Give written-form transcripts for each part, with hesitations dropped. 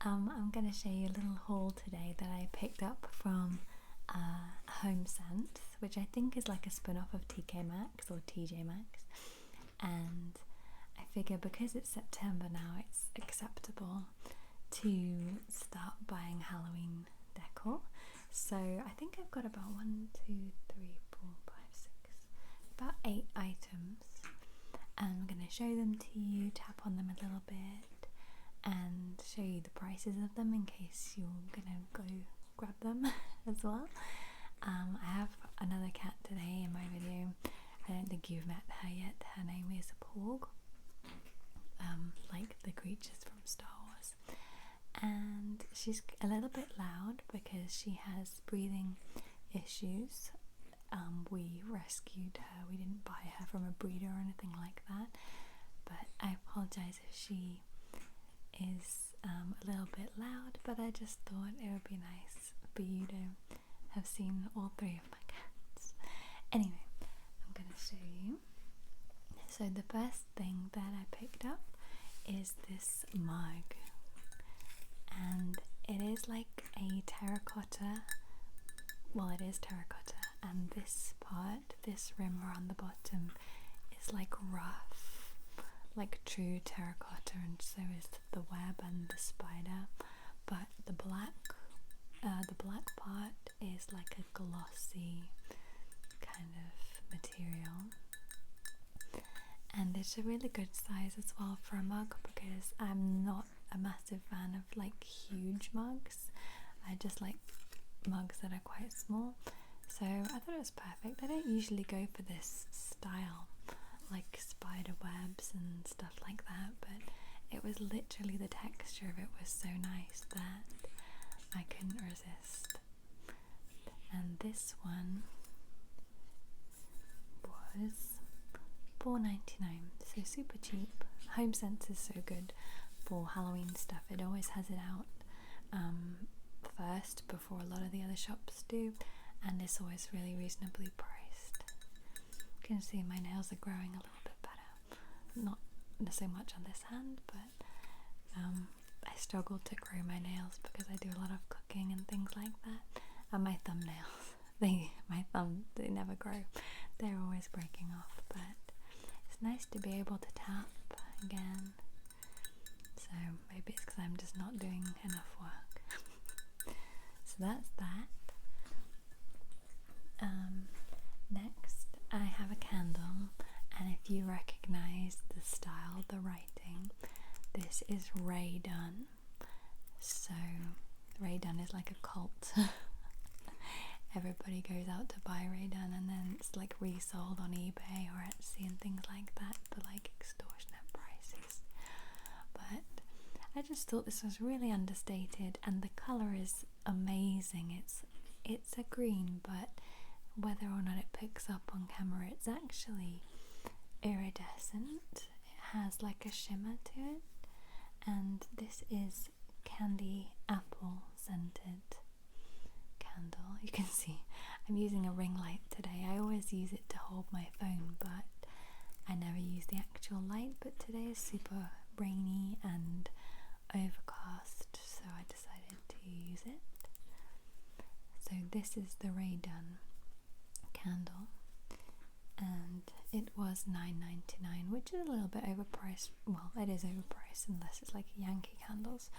I'm going to show you a little haul today that I picked up from HomeSense, which I think is like a spin-off of TK Maxx or TJ Maxx, and I figure because it's September now, it's acceptable to start buying Halloween decor. So I think I've got about about 8 items. I'm going to show them to you, tap on them a little bit, and show you the prices of them in case you're going to go grab them as well. I have another cat today in my video. I don't think you've met her yet. Her name is Porg, like the creatures from Star Wars. And she's a little bit loud because she has breathing issues. We rescued her. We didn't buy her from a breeder or anything like that, but I apologize if she is a little bit loud, but I just thought it would be nice for you to have seen all 3 of my cats. Anyway, I'm going to show you. So the first thing that I picked up is this mug, and it is like a terracotta. Well, it is terracotta, and this part, this rim around the bottom, is like rough, like true terracotta, and so is the web and the spider. But the black part is like a glossy kind of material, and it's a really good size as well for a mug because I'm not a massive fan of like huge mugs. I just like mugs that are quite small, so I thought it was perfect. I don't usually go for this style, like spider webs and stuff like that, but it was literally the texture of it was so nice that I couldn't resist. And this one was $4.99, so super cheap. HomeSense is so good for Halloween stuff. It always has it out first before a lot of the other shops do, and it's always really reasonably priced. You can see my nails are growing a little bit better. Not so much on this hand, but I struggle to grow my nails because I do a lot of cooking and things like that. And my thumbnails, they never grow. They're always breaking off, but it's nice to be able to tap again. So maybe it's because I'm just not doing enough work. So that's that. Next I have a candle, and if you recognize the style, the writing, this is Dunn. So Dunn is like a cult. Everybody goes out to buy Dunn, and then it's like resold on eBay or Etsy and things like that for like extortionate prices. But I just thought this was really understated, and the colour is amazing. It's a green, but whether or not it picks up on camera, it's actually iridescent. It has like a shimmer to it, and this is candy apple scented candle. You can see I'm using a ring light today. I always use it to hold my phone, but I never use the actual light. But today is super rainy and overcast, so I decided to use it. So this is the Dunn candle, and it was $9.99, which is a little bit overpriced. Well, it is overpriced unless it's like Yankee candles,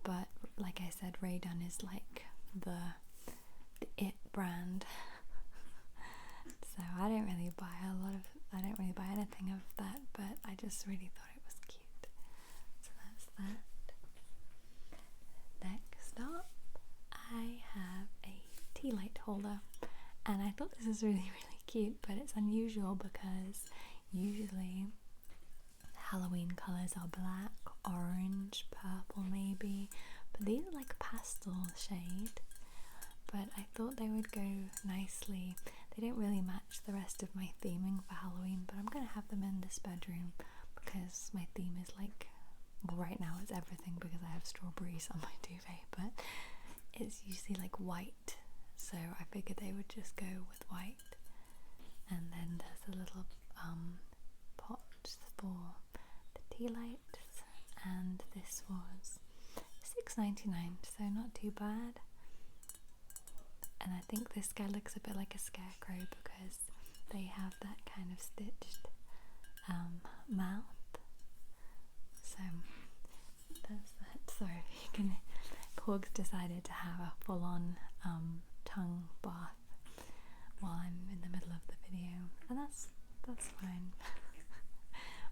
but like I said, Dunn is like the it brand. So I don't really buy anything of that, but I just really thought it was cute. So that's that. Next up, I have a tea light holder, and I thought this was really cute, but it's unusual because usually Halloween colours are black, orange, purple maybe, but these are like pastel shade. But I thought they would go nicely. They don't really match the rest of my theming for Halloween, but I'm going to have them in this bedroom because my theme is like, well, right now it's everything because I have strawberries on my duvet, but it's usually like white, so I figured they would just go with white. And then there's a little pot for the tea lights, and this was $6.99, so not too bad. And I think this guy looks a bit like a scarecrow because they have that kind of stitched mouth. So that's that. Sorry, you can. Porgs decided to have a full-on tongue bath while I'm in the middle of the video, and that's fine.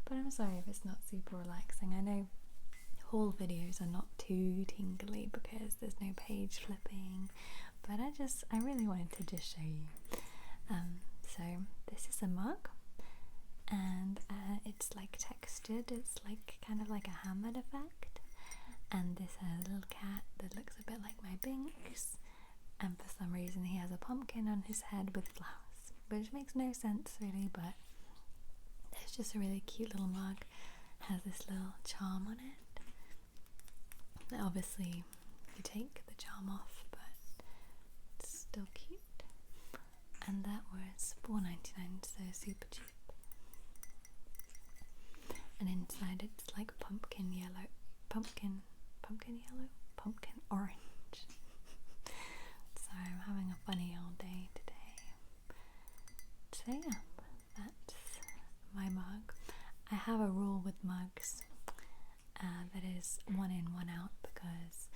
But I'm sorry if it's not super relaxing. I know haul videos are not too tingly because there's no page flipping, but I really wanted to just show you. So this is a mug, and it's like textured. It's like kind of like a hammered effect, and this has a little cat that looks a bit like my Binks, and for some reason he has a pumpkin on his head with flowers, which makes no sense really, but it's just a really cute little mug. Has this little charm on it. Obviously you take the charm off, but it's still cute. And that was $4.99, so super cheap. And inside it's like pumpkin yellow, pumpkin orange. So I'm having a funny old day today. So yeah, that's my mug. I have a rule with mugs that is one in, one out, because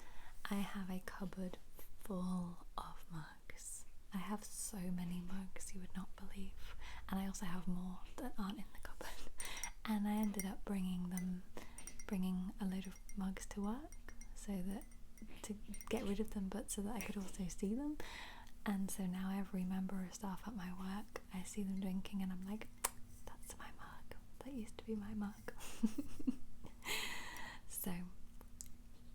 I have a cupboard full of mugs. I have so many mugs you would not believe, and I also have more that aren't in the cupboard. And I ended up bringing a load of mugs to work, so that to get rid of them, but so that I could also see them. And so now every member of staff at my work, I see them drinking, and I'm like, that's my mug. That used to be my mug. So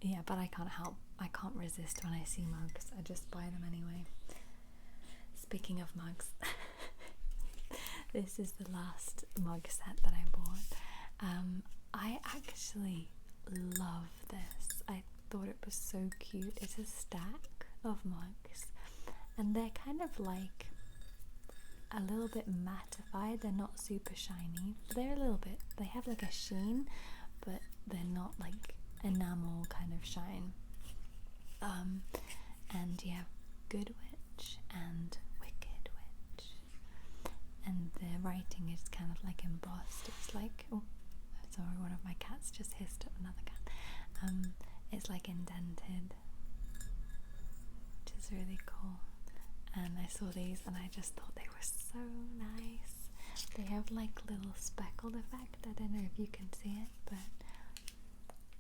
yeah, but I can't resist when I see mugs. I just buy them anyway. Speaking of mugs, this is the last mug set that I bought. I actually love this. I thought it was so cute. It's a stack of mugs, and they're kind of like a little bit mattified. They're not super shiny. They're a little bit, they have like a sheen, but they're not like enamel kind of shine. And you have Good Witch and Wicked Witch, and the writing is kind of like embossed. It's like, oh sorry, one of my cats just hissed at another cat. It's like indented, which is really cool. And I saw these and I just thought they were so nice. They have like little speckled effect. I don't know if you can see it, but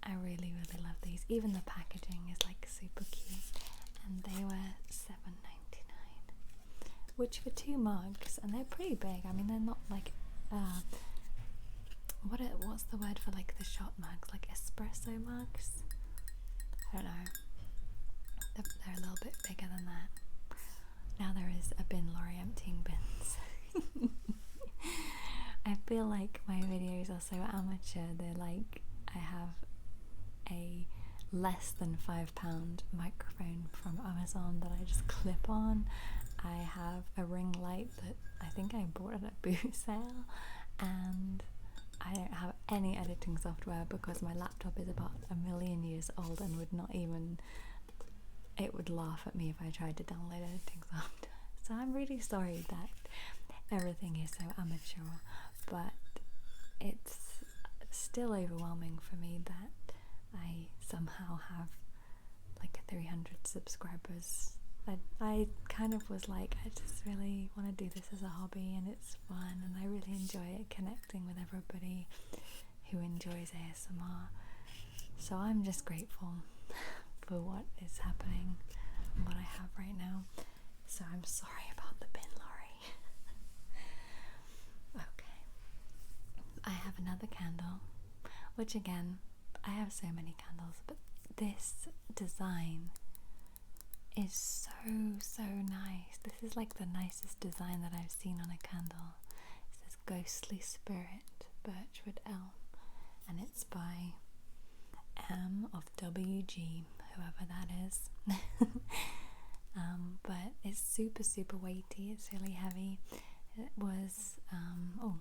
I really love these. Even the packaging is like super cute, and they were $7.99, which for 2 mugs, and they're pretty big. I mean, they're not like what's the word for like the shot mugs, like espresso mugs? I don't know. They're a little bit bigger than that. Now there is a bin lorry emptying bins. I feel like my videos are so amateur. They're like, I have a less than £5 microphone from Amazon that I just clip on. I have a ring light that I think I bought at a boot sale, and I don't have any editing software because my laptop is about 1,000,000 years old and would not even, it would laugh at me if I tried to download editing software. So I'm really sorry that everything is so amateur, but it's still overwhelming for me that I somehow have like 300 subscribers. I kind of was like, I just really want to do this as a hobby, and it's fun, and I really enjoy it, connecting with everybody who enjoys ASMR. So I'm just grateful for what is happening and what I have right now. So I'm sorry about the bin lorry. Okay, I have another candle, which again, I have so many candles, but this design is so nice. This is like the nicest design that I've seen on a candle. It says Ghostly Spirit Birchwood Elm, and it's by M of WG, whoever that is. But it's super weighty. It's really heavy. It was oh,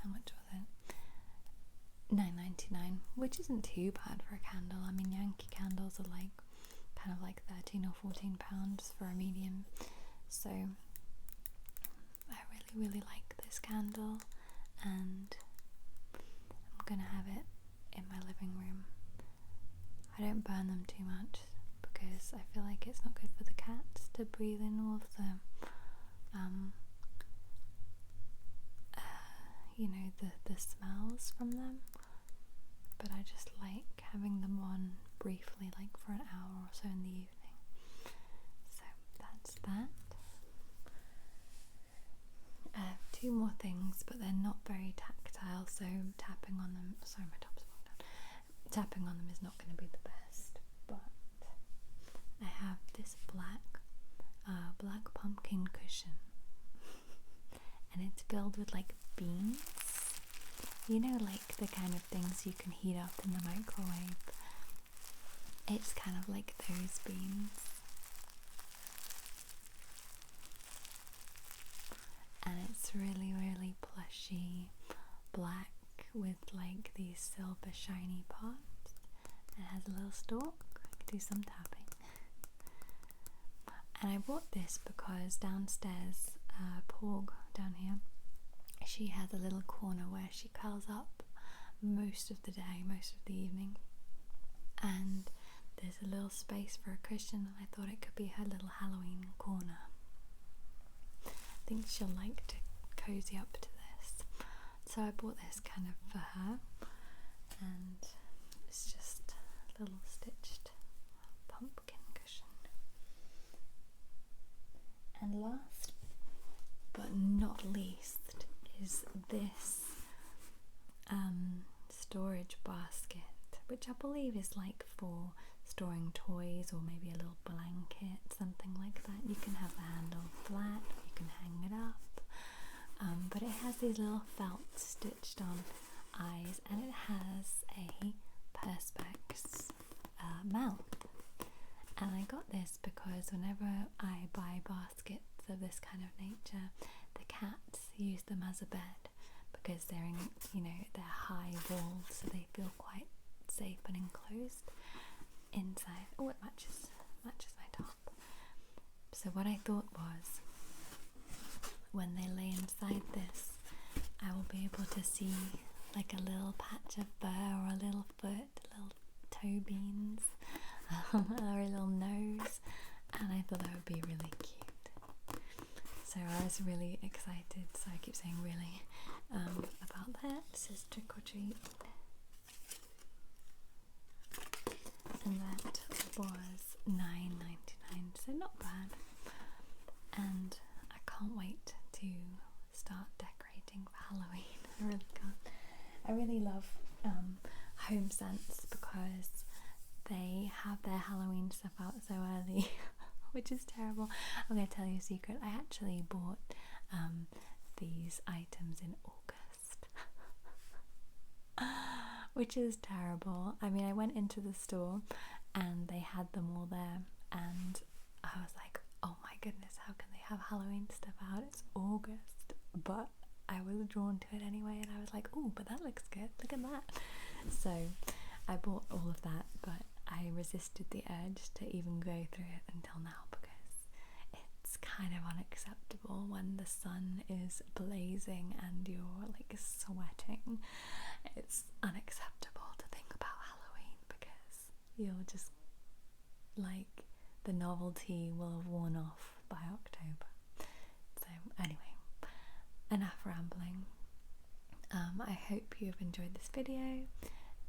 how much was it? 9.99, which isn't too bad for a candle. I mean, Yankee candles are like kind of like £13 or £14 for a medium. So I really like this candle, and I'm gonna have it in my living room. I don't burn them too much because I feel like it's not good for the cats to breathe in all of the the smells from them, but I just like having them on briefly, like for an hour or so in the evening. So that's that. I have two more things, but they're not very tactile, so tapping on them, sorry my top's falling down, tapping on them is not going to be the best. But I have this black pumpkin cushion, and it's filled with like beans, you know, like the kind of things you can heat up in the microwave. It's kind of like those beans, and it's really plushy black with like these silver shiny parts. It has a little stalk. I can do some tapping. And I bought this because downstairs, Porg down here, she has a little corner where she curls up most of the day, most of the evening, and there's a little space for a cushion, and I thought it could be her little Halloween corner. I think she'll like to cozy up to this, so I bought this kind of for her, and it's just a little stitched pumpkin cushion. And last but not least is this storage basket, which I believe is like for storing toys or maybe a little blanket, something like that. You can have the handle flat, or you can hang it up, but it has these little felt stitched on eyes, and it has a Perspex mount. And I got this because whenever I buy baskets of this kind of nature, the cats use them as a bed because they're in, they're high walled, so they feel quite safe and enclosed inside. Oh, it matches my top. So what I thought was, when they lay inside this, I will be able to see like a little patch of fur or a little foot, little toe beans, or a little nose, and I thought that would be really cute. So I was really excited, so I keep saying really, about that. This is Trick or Treat, and that was $9.99, so not bad. And I can't wait to start decorating for Halloween. I really can't. I really love HomeSense because they have their Halloween stuff out so early, which is terrible. I'm going to tell you a secret. I actually bought these items in August, which is terrible. I mean, I went into the store and they had them all there, and I was like, oh my goodness, how can they have Halloween stuff out? It's August. But I was drawn to it anyway, and I was like, oh, but that looks good, look at that. So I bought all of that, but I resisted the urge to even go through it until now, because it's kind of unacceptable when the sun is blazing and you're like sweating. It's unacceptable to think about Halloween, because you're just like, the novelty will have worn off by October. So anyway, enough rambling. I hope you have enjoyed this video,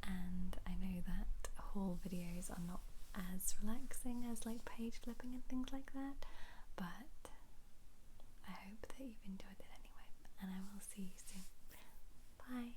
and I know that haul videos are not as relaxing as like page flipping and things like that, but I hope that you've enjoyed it anyway, and I will see you soon. Bye.